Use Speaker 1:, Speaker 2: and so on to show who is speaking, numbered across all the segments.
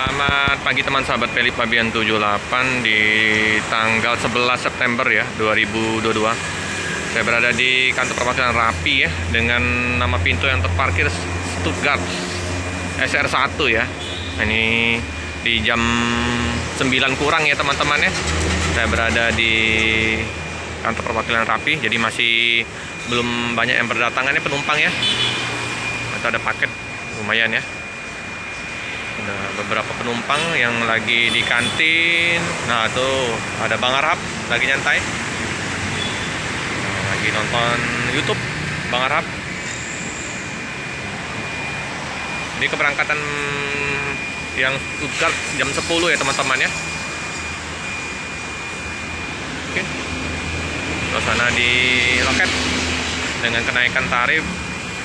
Speaker 1: Selamat pagi teman sahabat Pelip Pabian 78 di tanggal 11 September ya 2022. Saya berada di kantor perwakilan Rapi ya dengan nama pintu yang terparkir Stuttgart SR1 ya. Nah, ini di jam 9 kurang ya teman-teman ya. Saya berada di kantor perwakilan Rapi, jadi masih belum banyak yang berdatangan ya penumpang ya. Itu ada paket lumayan ya. Ada beberapa penumpang yang lagi di kantin. Nah tuh ada Bang Arhab lagi nyantai, lagi nonton YouTube Bang Arhab. Ini keberangkatan yang Stuttgart jam 10 ya teman-teman ya. Oke, suasana di loket dengan kenaikan tarif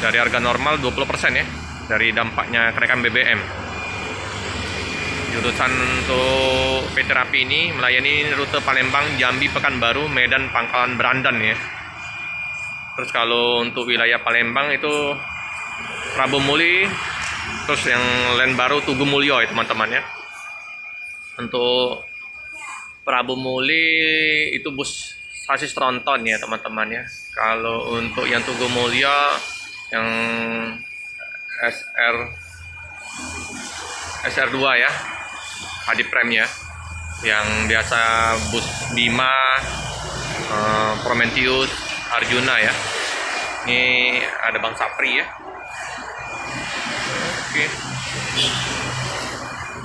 Speaker 1: dari harga normal 20% ya, dari dampaknya kenaikan BBM. Jurusan untuk PT Rapi ini melayani rute Palembang, Jambi, Pekanbaru, Medan, Pangkalan, Berandan ya. Terus kalau untuk wilayah Palembang itu Rabu Muli, terus yang lain baru Tugu Mulyo ya teman-teman ya. Untuk Rabu Muli itu bus sasis tronton ya teman-teman ya. Kalau untuk yang Tugu Mulyo yang SR2 ya, Hadi Prem ya, yang biasa bus Bima, Prometheus, Arjuna ya. Ini ada Bang Sapri ya. Oke,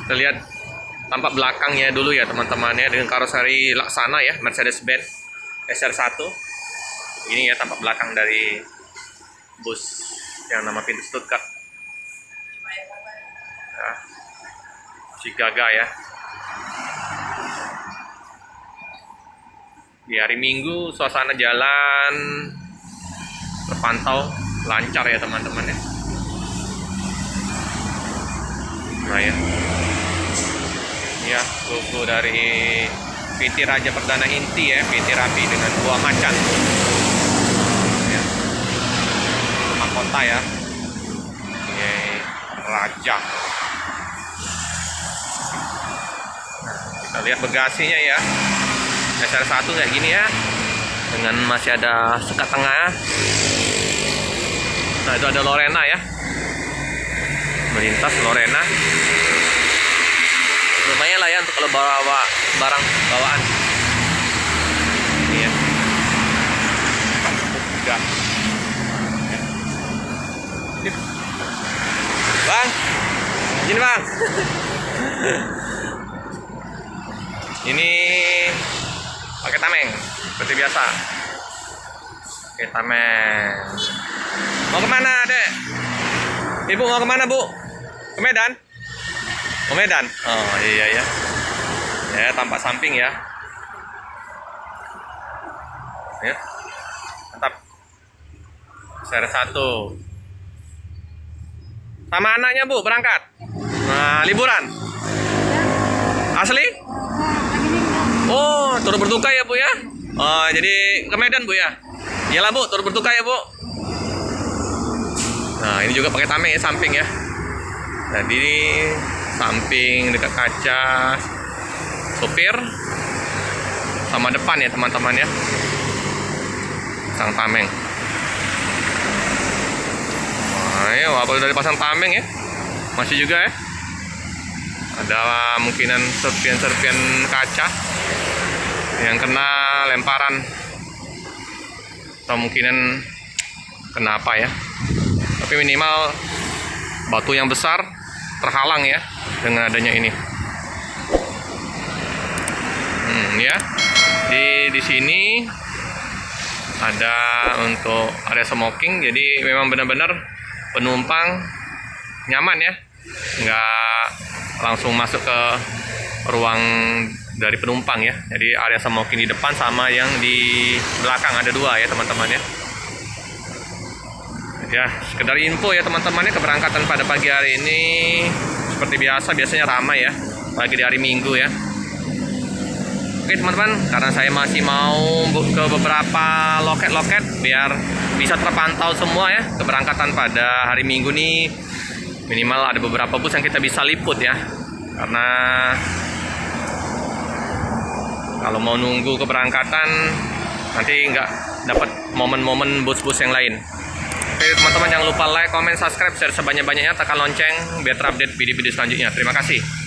Speaker 1: kita lihat tampak belakangnya dulu ya teman-teman ya, dengan karoseri Laksana ya, Mercedes-Benz SR1. Ini ya tampak belakang dari bus yang nama pintu Stuttgart ya, si Gaga ya. Di hari Minggu suasana jalan terpantau lancar ya teman-teman ya. Nah ya, ya logo dari PT Raja Perdana Inti ya, PT Rapi dengan buah macan ya, mahkota ya. Ini Raja. Kita lihat bagasinya ya, SR1 kayak gini ya, dengan masih ada sekat tengah. Nah itu ada Lorena ya, melintas Lorena. Lumayan lah ya untuk kalau bawa barang bawaan. Ini ya, juga. Bang, izin bang. Ini pakai tameng seperti biasa. Pakai tameng. Mau kemana dek? Ibu mau kemana bu? Ke Medan? Ke Medan? Oh iya ya. Ya tampak samping ya. Ya. Mantap. SR1. Sama anaknya bu berangkat. Nah liburan. Asli? Oh, turut berduka ya bu ya? Oh, jadi ke Medan bu ya? Iyalah bu, turut berduka ya bu. Nah, ini juga pakai tameng ya, samping ya. Jadi samping dekat kaca sopir sama depan ya teman-teman ya. Pasang tameng. Nah, ya, walaupun dari pasang tameng ya, masih juga ya. Ada kemungkinan serpian-serpian kaca yang kena lemparan, atau mungkinan kena apa ya, tapi minimal batu yang besar terhalang ya dengan adanya ini. Ya, di sini ada untuk area smoking, jadi memang benar-benar penumpang nyaman ya, nggak langsung masuk ke ruang dari penumpang ya. Jadi area smoking di depan sama yang di belakang, ada dua ya teman-teman ya. Ya sekedar info ya teman-teman ya, keberangkatan pada pagi hari ini seperti biasa, biasanya ramai ya pagi di hari Minggu ya. Oke teman-teman, karena saya masih mau ke beberapa loket-loket biar bisa terpantau semua ya keberangkatan pada hari Minggu nih. Minimal ada beberapa bus yang kita bisa liput ya. karena kalau mau nunggu keberangkatan nanti nggak dapat momen-momen bus-bus yang lain. Oke teman-teman, jangan lupa like, comment, subscribe, share sebanyak-banyaknya, tekan lonceng biar terupdate video-video selanjutnya. Terima kasih.